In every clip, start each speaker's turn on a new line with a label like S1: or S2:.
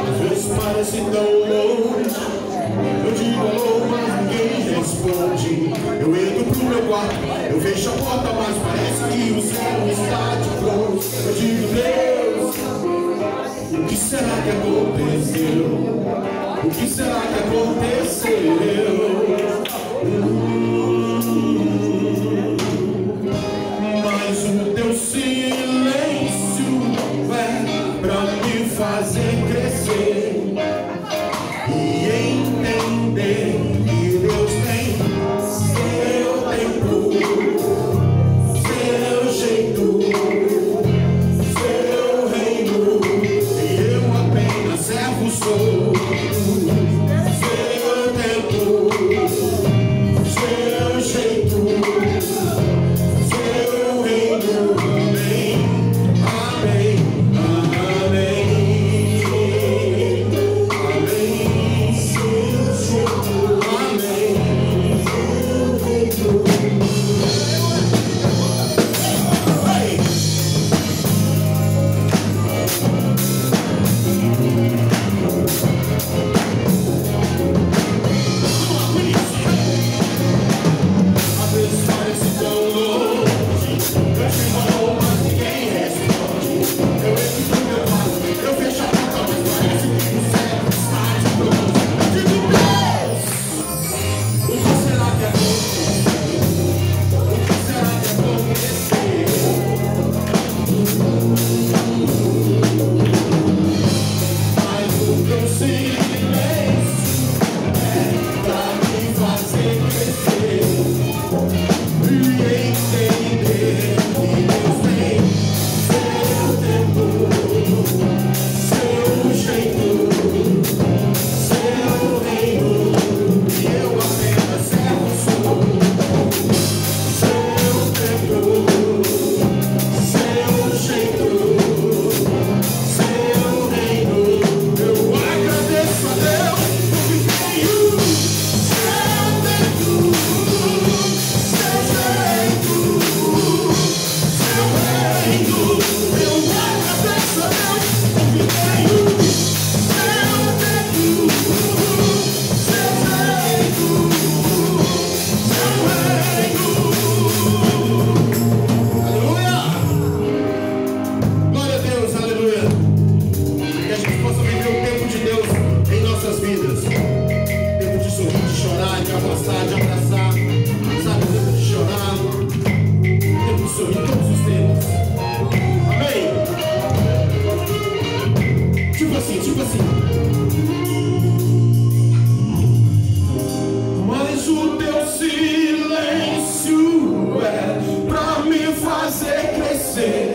S1: Às vezes parece tão longe, eu digo alô, mas ninguém responde. Eu entro pro meu quarto, eu fecho a porta, mas parece que o céu está de pronto. Eu digo, Deus, o que será que aconteceu? O que será que aconteceu? Mas o teu silêncio é pra me fazer crescer e entender que Deus tem seu tempo, seu jeito, seu reino, e eu apenas servo sou. Seu tempo, seu jeito, seu reino, amém, amém, amém, amém, seu jeito, amém, seu reino. Às vezes parece tão longe, eu digo alô, mas ninguém responde. Eu entro no meu quarto, eu fecho a porta, mas parece que o céu está de pronto. Eu digo, Deus, o que será que aconteceu? O que será que aconteceu? Mas o teu silêncio é pra me fazer crescer e entender que Deus tem seu tempo, seu jeito, seu reino, e eu apenas servo sou. Seu tempo, seu jeito, seu reino, eu agradeço a Deus porque tenho seu tempo, seu jeito, seu reino, eu agradeço a Deus porque tenho seu tempo, seu jeito, seu reino. Aleluia! Glória a Deus, aleluia! Que a gente possa viver o tempo de Deus em nossas vidas. Tempo de sorrir, de chorar, de abraçar, sabe? Tempo de chorar, tempo de sorrir, todos os tempos. Amém? Tipo assim. Mas o teu silêncio é pra me fazer crescer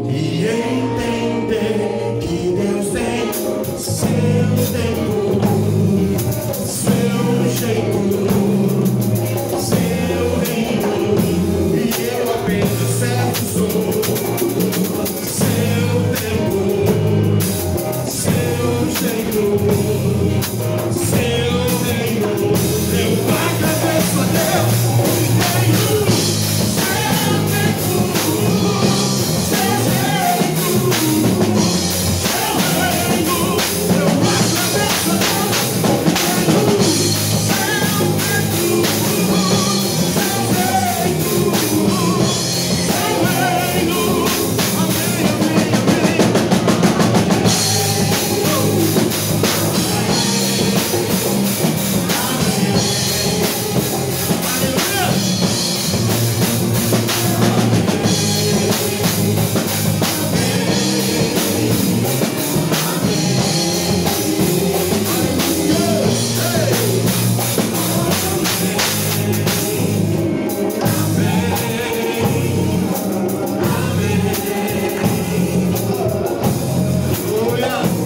S1: e entender que Deus tem seu tempo, seu jeito, seu reino, e eu apenas servo sou. Seu tempo, seu jeito, seu reino, eu agradeço a Deus porque tenho seu tempo, seu jeito, seu reino, eu agradeço a Deus porque tenho seu tempo, seu jeito, seu reino,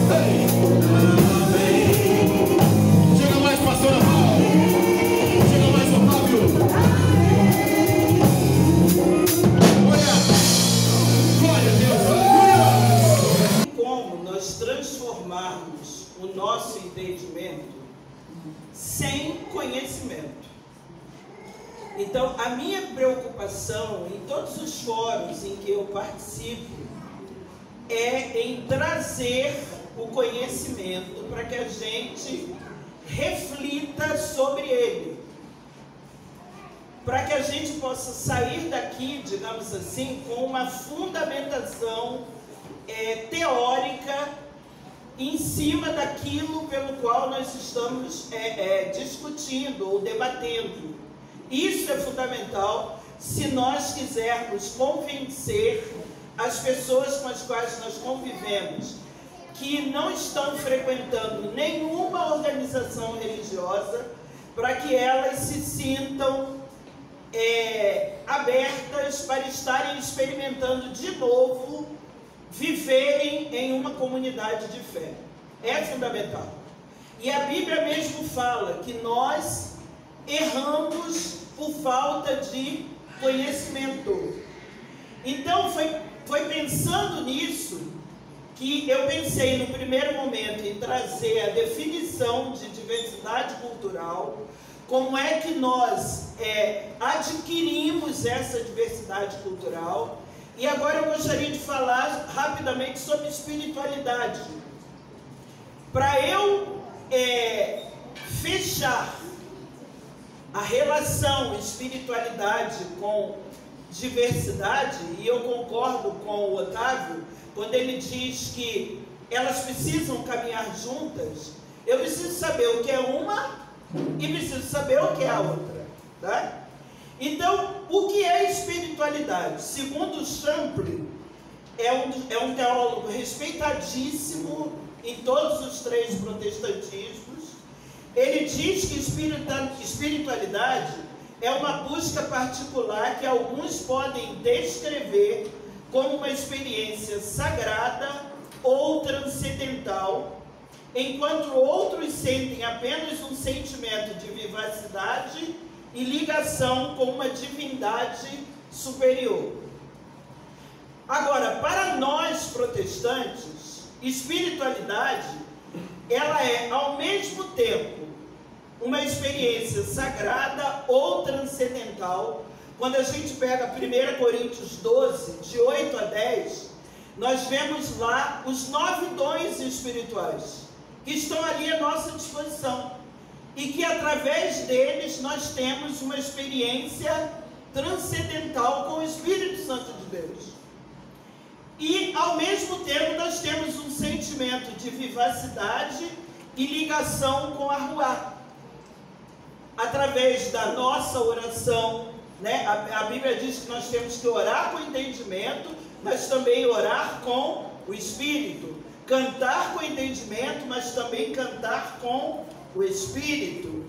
S1: amém, amém, Chega mais, pastor Raul. Chega mais, Otávio. Glória a Deus, aleluia.
S2: Como nós transformarmos o nosso entendimento sem conhecimento. Então, a minha preocupação em todos os fóruns em que eu participo é em trazer o conhecimento para que a gente reflita sobre ele, para que a gente possa sair daqui, digamos assim, com uma fundamentação teórica em cima daquilo pelo qual nós estamos discutindo ou debatendo. Isso é fundamental se nós quisermos convencer as pessoas com as quais nós convivemos, que não estão frequentando nenhuma organização religiosa, para que elas se sintam abertas para estarem experimentando de novo, viverem em uma comunidade de fé. É fundamental. E a Bíblia mesmo fala que nós erramos por falta de conhecimento. Então foi pensando nisso que eu pensei no primeiro momento em trazer a definição de diversidade cultural, como é que nós adquirimos essa diversidade cultural. E agora eu gostaria de falar rapidamente sobre espiritualidade. Para eu fechar a relação espiritualidade com diversidade, e eu concordo com o Otávio, quando ele diz que elas precisam caminhar juntas, eu preciso saber o que é uma e preciso saber o que é a outra, tá? Então, o que é espiritualidade? Segundo Champlin, é um teólogo respeitadíssimo em todos os três protestantismos. Ele diz que espiritualidade é uma busca particular que alguns podem descrever como uma experiência sagrada ou transcendental, enquanto outros sentem apenas um sentimento de vivacidade e ligação com uma divindade superior. Agora, para nós protestantes, espiritualidade, ela é ao mesmo tempo uma experiência sagrada ou transcendental. Quando a gente pega 1 Coríntios 12, de 8 a 10, nós vemos lá os 9 dons espirituais, que estão ali à nossa disposição, e que através deles nós temos uma experiência transcendental com o Espírito Santo de Deus. E ao mesmo tempo nós temos um sentimento de vivacidade e ligação com a Ruá, através da nossa oração, né? A Bíblia diz que nós temos que orar com entendimento, mas também orar com o Espírito, cantar com entendimento, mas também cantar com o Espírito.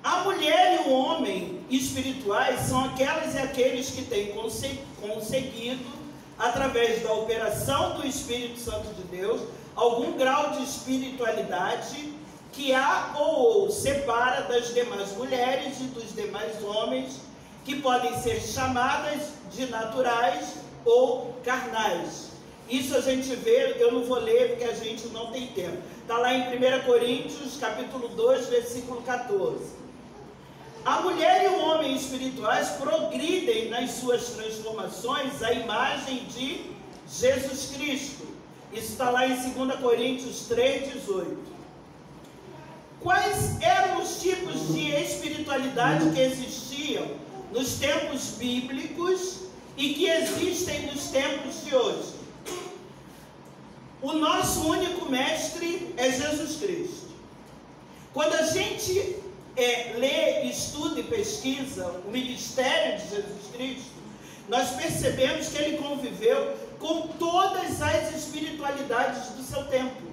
S2: A mulher e o homem espirituais são aquelas e aqueles que têm conseguido, através da operação do Espírito Santo de Deus, algum grau de espiritualidade que a ou separa das demais mulheres e dos demais homens, que podem ser chamadas de naturais ou carnais. Isso a gente vê, eu não vou ler porque a gente não tem tempo. Está lá em 1 Coríntios, capítulo 2, versículo 14. A mulher e o homem espirituais progridem nas suas transformações à imagem de Jesus Cristo. Isso está lá em 2 Coríntios 3, 18. Quais eram os tipos de espiritualidade que existiam nos tempos bíblicos e que existem nos tempos de hoje? O nosso único mestre é Jesus Cristo. Quando a gente lê, estuda e pesquisa o ministério de Jesus Cristo, nós percebemos que ele conviveu com todas as espiritualidades do seu tempo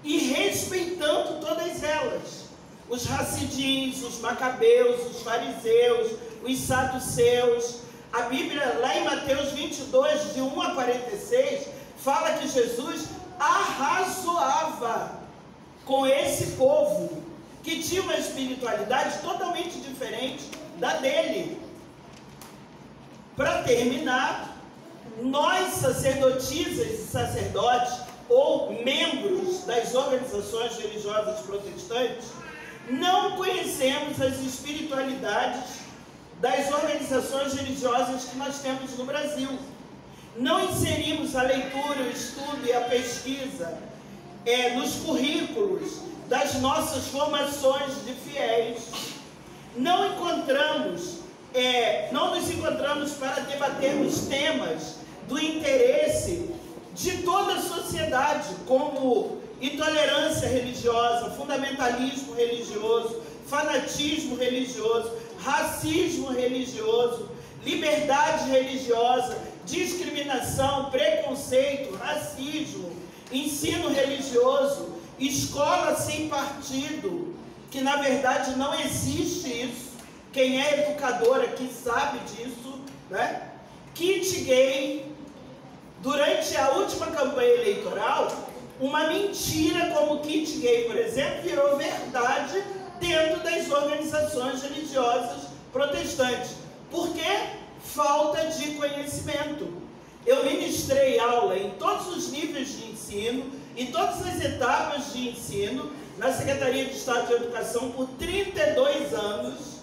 S2: e respeitando todas elas. Os Hassidins, os Macabeus, os Fariseus, os Saduceus. A Bíblia, lá em Mateus 22, de 1 a 46, fala que Jesus arrazoava com esse povo, que tinha uma espiritualidade totalmente diferente da dele. Para terminar, nós sacerdotisas e sacerdotes, ou membros das organizações religiosas protestantes, não conhecemos as espiritualidades das organizações religiosas que nós temos no Brasil. Não inserimos a leitura, o estudo e a pesquisa nos currículos das nossas formações de fiéis. Não nos encontramos para debatermos temas do interesse de toda a sociedade, como intolerância religiosa, fundamentalismo religioso, fanatismo religioso, racismo religioso, liberdade religiosa, discriminação, preconceito, racismo, ensino religioso, escola sem partido, que na verdade não existe isso. Quem é educador aqui sabe disso, né? Kit gay. Durante a última campanha eleitoral, uma mentira como o kit gay, por exemplo, virou verdade dentro das organizações religiosas protestantes. Por quê? Falta de conhecimento. Eu ministrei aula em todos os níveis de ensino, em todas as etapas de ensino, na Secretaria de Estado de Educação por 32 anos,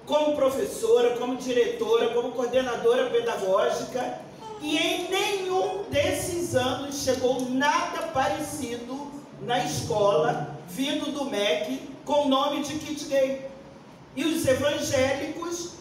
S2: como professora, como diretora, como coordenadora pedagógica, e em nenhum desses anos chegou nada parecido na escola, vindo do MEC, com o nome de kit gay. E os evangélicos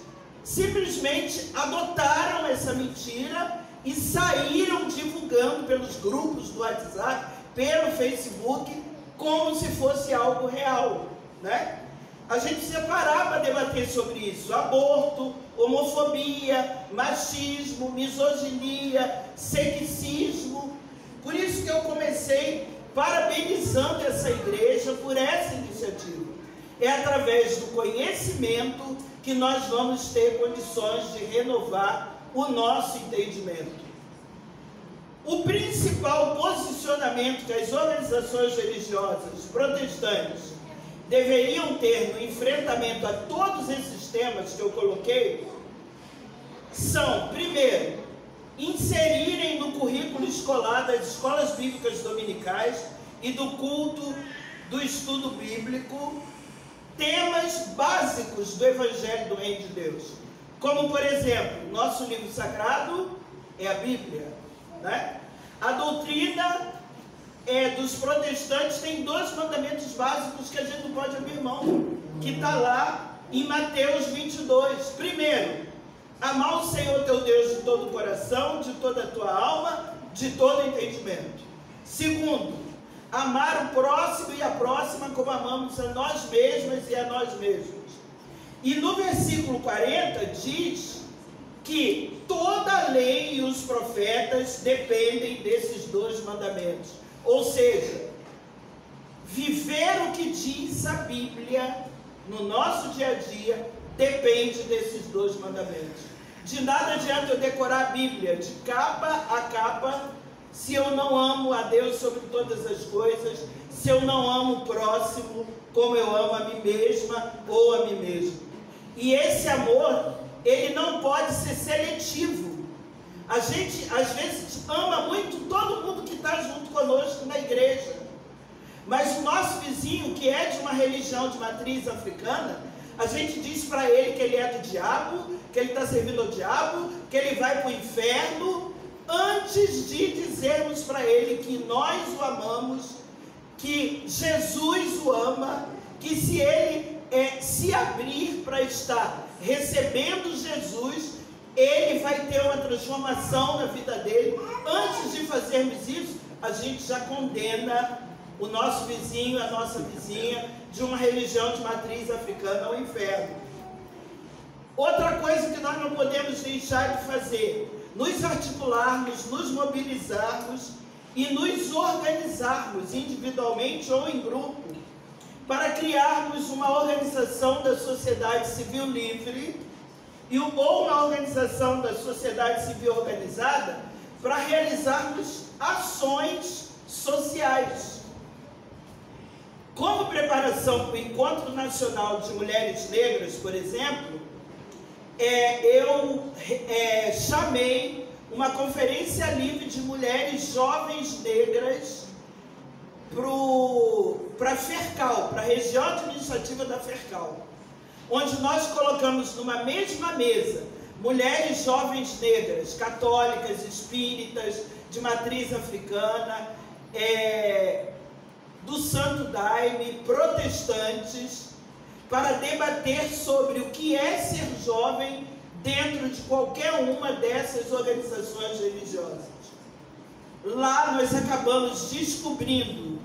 S2: simplesmente adotaram essa mentira e saíram divulgando pelos grupos do WhatsApp, pelo Facebook, como se fosse algo real, né? A gente precisa parar para debater sobre isso. Aborto, homofobia, machismo, misoginia, sexismo. Por isso que eu comecei parabenizando essa igreja por essa iniciativa. É através do conhecimento que nós vamos ter condições de renovar o nosso entendimento. O principal posicionamento que as organizações religiosas protestantes deveriam ter no enfrentamento a todos esses temas que eu coloquei são, primeiro, inserirem no currículo escolar das escolas bíblicas dominicais e do culto do estudo bíblico temas básicos do Evangelho do Reino de Deus, como, por exemplo, nosso livro sagrado é a Bíblia, né? A doutrina dos protestantes tem 2 mandamentos básicos que a gente não pode abrir mão, que está lá em Mateus 22. Primeiro, amar o Senhor teu Deus de todo o coração, de toda a tua alma, de todo o entendimento. Segundo, amar o próximo e a próxima como amamos a nós mesmas e a nós mesmos. E no versículo 40 diz que toda a lei e os profetas dependem desses 2 mandamentos. Ou seja, viver o que diz a Bíblia no nosso dia a dia depende desses 2 mandamentos. De nada adianta eu decorar a Bíblia de capa a capa se eu não amo a Deus sobre todas as coisas, se eu não amo o próximo como eu amo a mim mesma ou a mim mesmo. E esse amor, ele não pode ser seletivo. A gente, às vezes, ama muito todo mundo que está junto conosco na igreja. Mas o nosso vizinho, que é de uma religião de matriz africana, a gente diz para ele que ele é do diabo, que ele está servindo ao diabo, que ele vai para o inferno, antes de dizermos para ele que nós o amamos, que Jesus o ama, que se ele se abrir para estar recebendo Jesus, ele vai ter uma transformação na vida dele. Antes de fazermos isso, a gente já condena o nosso vizinho, a nossa vizinha, de uma religião de matriz africana ao inferno. Outra coisa que nós não podemos deixar de fazer, nos articularmos, nos mobilizarmos e nos organizarmos individualmente ou em grupo, para criarmos uma organização da sociedade civil livre ou uma organização da sociedade civil organizada para realizarmos ações sociais. Como preparação para o Encontro Nacional de Mulheres Negras, por exemplo, eu chamei uma conferência livre de mulheres jovens negras para a Fercal, para a região administrativa da Fercal, onde nós colocamos numa mesma mesa mulheres jovens negras, católicas, espíritas, de matriz africana, do Santo Daime, protestantes, para debater sobre o que é ser jovem dentro de qualquer uma dessas organizações religiosas. Lá nós acabamos descobrindo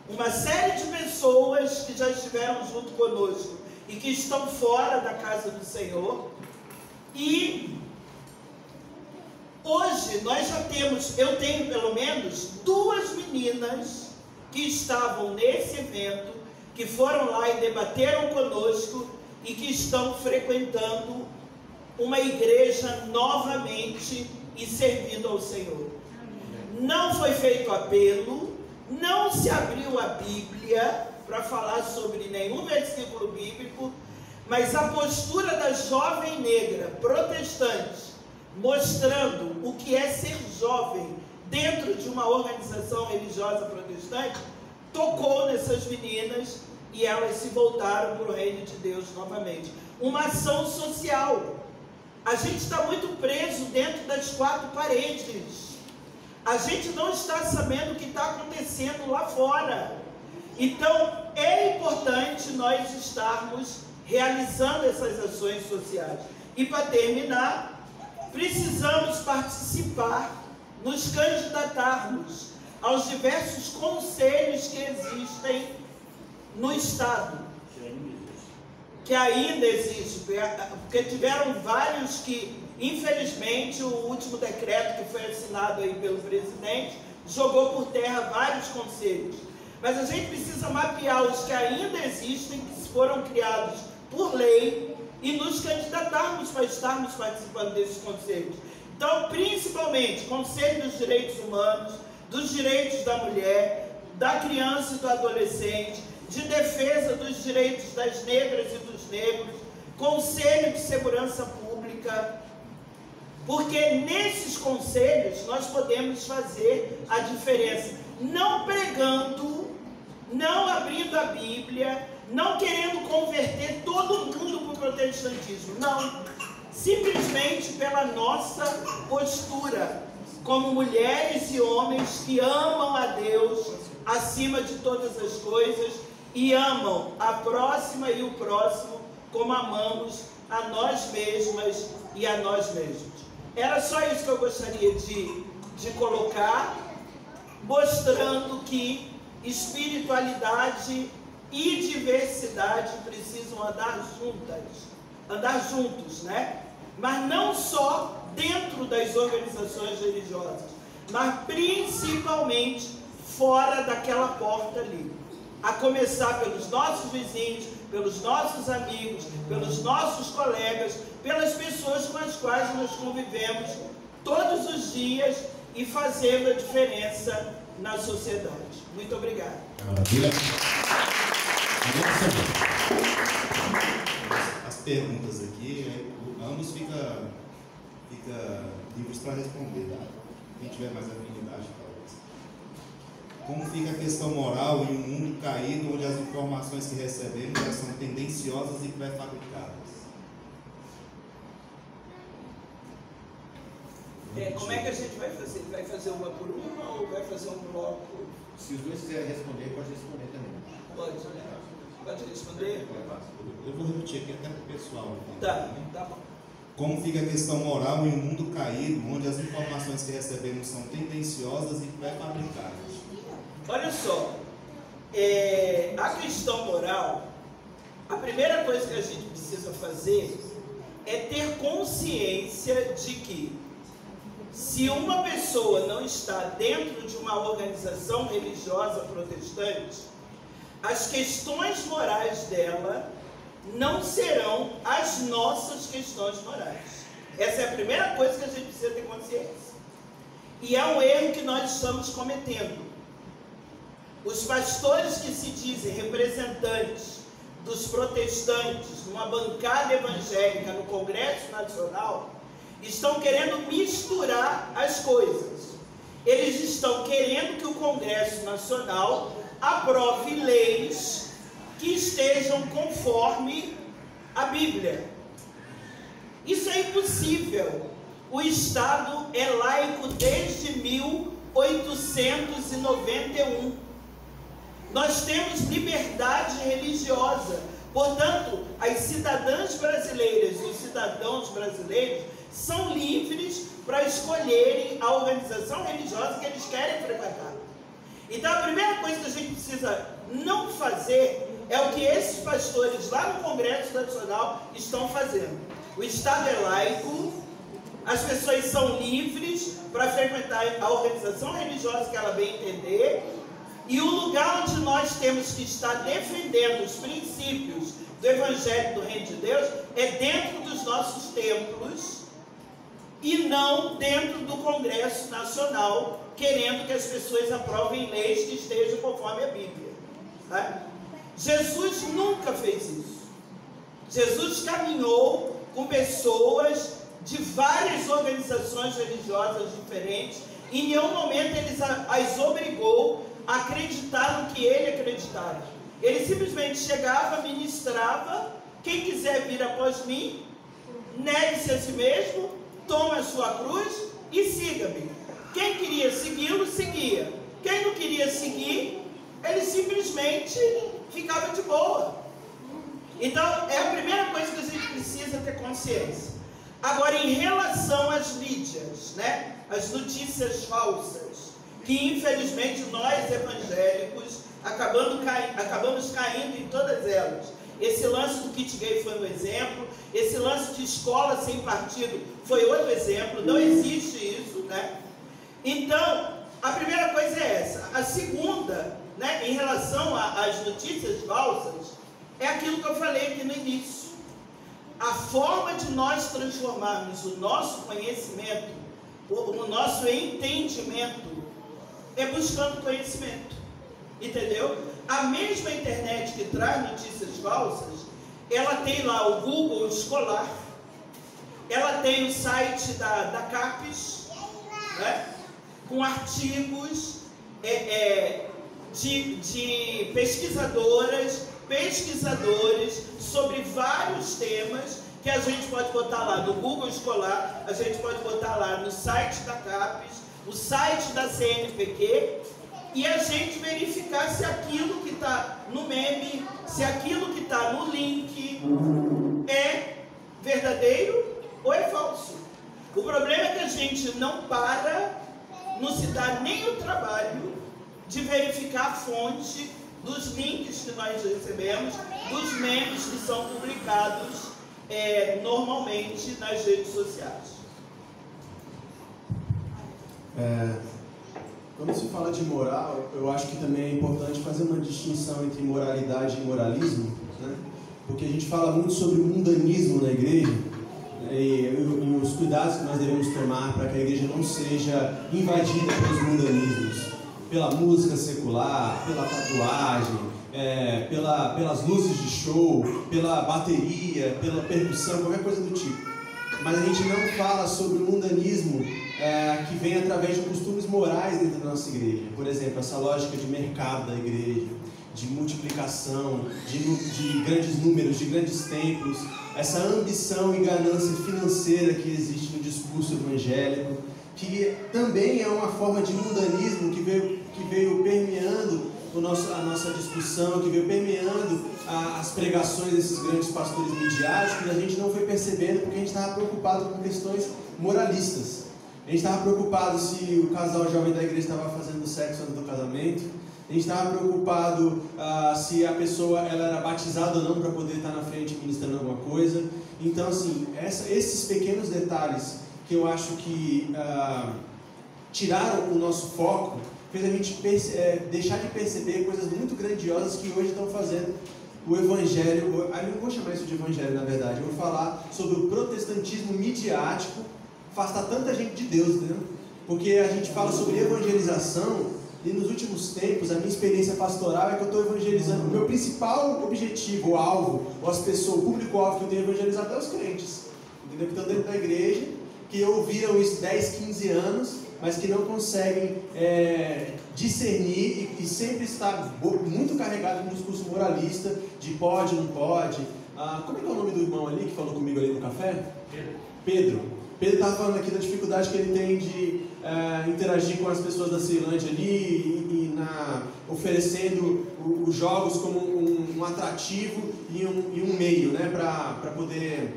S2: uma série de pessoas que já estiveram junto conosco e que estão fora da casa do Senhor. E hoje nós já temos, eu tenho pelo menos 2 meninas que estavam nesse evento, que foram lá e debateram conosco e que estão frequentando uma igreja novamente e servindo ao Senhor. Não foi feito apelo, não se abriu a Bíblia para falar sobre nenhum versículo bíblico, mas a postura da jovem negra protestante, mostrando o que é ser jovem dentro de uma organização religiosa protestante, tocou nessas meninas e elas se voltaram para o reino de Deus novamente. Uma ação social. A gente está muito preso dentro das 4 paredes. A gente não está sabendo o que está acontecendo lá fora. Então, é importante nós estarmos realizando essas ações sociais. E para terminar, precisamos participar, nos candidatarmos aos diversos conselhos que existem no Estado, que ainda existe, porque tiveram vários que, infelizmente, o último decreto que foi assinado aí pelo presidente jogou por terra vários conselhos. Mas a gente precisa mapear os que ainda existem, que foram criados por lei, e nos candidatarmos para estarmos participando desses conselhos. Então, principalmente, Conselho dos Direitos Humanos, dos Direitos da Mulher, da Criança e do Adolescente, de defesa dos direitos das negras e dos negros, Conselho de Segurança Pública, porque nesses conselhos nós podemos fazer a diferença, não pregando, não abrindo a Bíblia, não querendo converter todo mundo para o protestantismo, não, simplesmente pela nossa postura, como mulheres e homens que amam a Deus acima de todas as coisas e amam a próxima e o próximo como amamos a nós mesmas e a nós mesmos. Era só isso que eu gostaria de colocar, mostrando que espiritualidade e diversidade precisam andar juntos, né? Mas não só dentro das organizações religiosas, mas principalmente fora daquela porta ali. A começar pelos nossos vizinhos, pelos nossos amigos, pelos nossos colegas, pelas pessoas com as quais nós convivemos todos os dias e fazendo a diferença na sociedade. Muito obrigado.
S1: Maravilha.
S3: As perguntas aqui, ambos fica livres para responder, tá? Quem tiver mais afinidade, talvez. Como fica a questão moral em um mundo caído, onde as informações que recebemos já são tendenciosas e pré-fabricadas?
S2: Como é que a gente vai fazer? Vai fazer uma por uma ou vai fazer um bloco?
S4: Se os dois quiserem responder, pode responder também.
S2: Pode, né? Pode responder?
S3: Eu vou repetir aqui até para o pessoal.
S2: Tá bom.
S3: Como fica a questão moral em um mundo caído, onde as informações que recebemos são tendenciosas e pré-fabricadas?
S2: Olha só, a questão moral, a primeira coisa que a gente precisa fazer é ter consciência de que se uma pessoa não está dentro de uma organização religiosa protestante, as questões morais dela não serão as nossas questões morais. Essa é a primeira coisa que a gente precisa ter consciência. E é um erro que nós estamos cometendo. Os pastores que se dizem representantes dos protestantes numa bancada evangélica no Congresso Nacional estão querendo misturar as coisas. Eles estão querendo que o Congresso Nacional aprove leis que estejam conforme a Bíblia. Isso é impossível. O Estado é laico desde 1891. Nós temos liberdade religiosa. Portanto, as cidadãs brasileiras e os cidadãos brasileiros são livres para escolherem a organização religiosa que eles querem frequentar. Então, a primeira coisa que a gente precisa não fazer é o que esses pastores lá no Congresso Nacional estão fazendo. O Estado é laico, as pessoas são livres para frequentar a organização religiosa que ela bem entender, e o lugar onde nós temos que estar defendendo os princípios do Evangelho do Reino de Deus é dentro dos nossos templos e não dentro do Congresso Nacional, querendo que as pessoas aprovem leis que estejam conforme a Bíblia. Tá? Jesus nunca fez isso. Jesus caminhou com pessoas de várias organizações religiosas diferentes e em nenhum momento ele as obrigou a acreditar no que ele acreditava. Ele simplesmente chegava, ministrava: quem quiser vir após mim, negue-se a si mesmo, tome a sua cruz e siga-me. Quem queria segui-lo, seguia. Quem não queria seguir, ele simplesmente ficava de boa. Então, é a primeira coisa que a gente precisa ter consciência. Agora, em relação às mídias, né? As notícias falsas, que infelizmente nós evangélicos acabamos caindo em todas elas. Esse lance do kit gay foi um exemplo, esse lance de escola sem partido foi outro exemplo, não existe isso, né? Então, a primeira coisa é essa. A segunda, né, em relação às notícias falsas, é aquilo que eu falei aqui no início. A forma de nós transformarmos o nosso conhecimento, o nosso entendimento, é buscando conhecimento. Entendeu? A mesma internet que traz notícias falsas, ela tem lá o Google Escolar, ela tem o site da CAPES, né, com artigos de pesquisadores sobre vários temas que a gente pode botar lá no Google Escolar, a gente pode botar lá no site da CAPES, o site da CNPq, e a gente verificar se aquilo que está no meme, se aquilo que está no link é verdadeiro ou é falso. O problema é que a gente não se dá nem o trabalho de verificar a fonte dos links que nós recebemos, dos memes que são publicados normalmente nas redes sociais.
S5: Quando se fala de moral, eu acho que também é importante fazer uma distinção entre moralidade e moralismo, né? Porque a gente fala muito sobre mundanismo na igreja, né? E os cuidados que nós devemos tomar para que a igreja não seja invadida pelos mundanismos, pela música secular, pela tatuagem, pelas luzes de show, pela bateria, pela percussão, qualquer coisa do tipo. Mas a gente não fala sobre o mundanismo que vem através de costumes morais dentro da nossa igreja. Por exemplo, essa lógica de mercado da igreja, de multiplicação, de grandes números, de grandes templos, essa ambição e ganância financeira que existe no discurso evangélico, que também é uma forma de mundanismo que veio permeando a nossa discussão, que veio permeando as pregações desses grandes pastores midiáticos, e a gente não foi percebendo porque a gente estava preocupado com questões moralistas. A gente estava preocupado se o casal jovem da igreja estava fazendo sexo antes do casamento. A gente estava preocupado se a pessoa ela era batizada ou não para poder estar na frente ministrando alguma coisa. Então, assim, esses pequenos detalhes que eu acho que tiraram o nosso foco, fez a gente deixar de perceber coisas muito grandiosas que hoje estão fazendo o evangelho. Eu não vou chamar isso de evangelho, na verdade. Eu vou falar sobre o protestantismo midiático afastar tanta gente de Deus, entendeu? Porque a gente fala sobre evangelização e nos últimos tempos a minha experiência pastoral é que eu estou evangelizando. O meu principal objetivo, o alvo, ou as pessoas, o público-alvo que eu tenho evangelizado é os crentes, entendeu? Que estão dentro da igreja, que ouviram isso 10, 15 anos mas que não conseguem discernir e sempre está muito carregado com um discurso moralista de pode, não pode. Como é que é o nome do irmão ali que falou comigo ali no café? Pedro. Pedro estava falando aqui da dificuldade que ele tem de interagir com as pessoas da Ceilândia ali oferecendo os jogos como um atrativo e um meio, né, para poder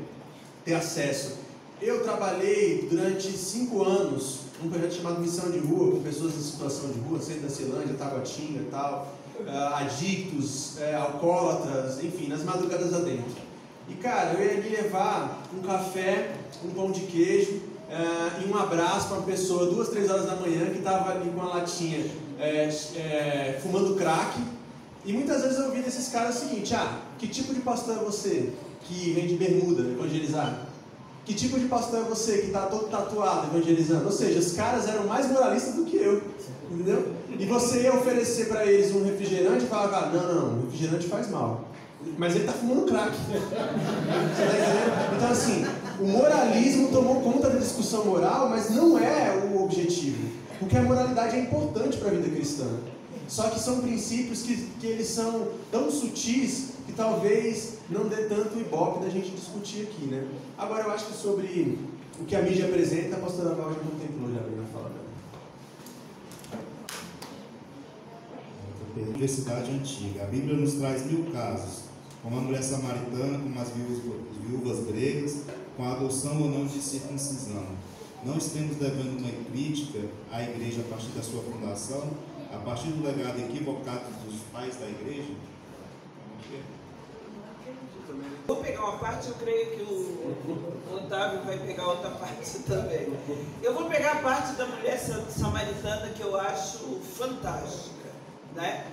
S5: ter acesso. Eu trabalhei durante 5 anos num projeto chamado Missão de Rua, com pessoas em situação de rua, centro da Ceilândia, Taguatinga e tal, adictos, alcoólatras, enfim, nas madrugadas adentro. E cara, eu ia ali levar um café, um pão de queijo e um abraço para uma pessoa 2, 3 horas da manhã que estava ali com uma latinha fumando crack. E muitas vezes eu ouvi desses caras o seguinte: que tipo de pastor é você que vem de bermuda evangelizar? Que tipo de pastor é você que está todo tatuado evangelizando? Ou seja, os caras eram mais moralistas do que eu, entendeu? E você ia oferecer para eles um refrigerante e falava: não, refrigerante faz mal. Mas ele está fumando crack. Você está entendendo? Então assim, o moralismo tomou conta da discussão moral, mas não é o objetivo. Porque a moralidade é importante para a vida cristã. Só que são princípios que eles são tão sutis que talvez não dê tanto ibope da gente discutir aqui, né? Agora eu acho que sobre o que a mídia apresenta, a pastora Val já contemplou já na fala dela.
S3: Diversidade antiga. A Bíblia nos traz 1000 casos, como a mulher samaritana, como as viúvas gregas, com a adoção ou não de circuncisão. Não estamos devendo uma crítica à igreja a partir da sua fundação, a partir do legado equivocado dos pais da igreja?
S2: Vou pegar uma parte, eu creio que o Otávio vai pegar outra parte também. Eu vou pegar a parte da mulher samaritana, que eu acho fantástica, né?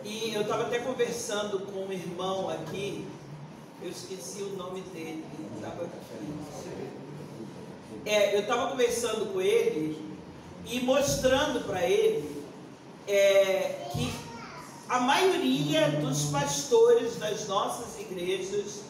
S2: E eu estava até conversando com um irmão aqui, eu esqueci o nome dele, estava aqui. Eu estava conversando com ele e mostrando para ele que a maioria dos pastores das nossas igrejas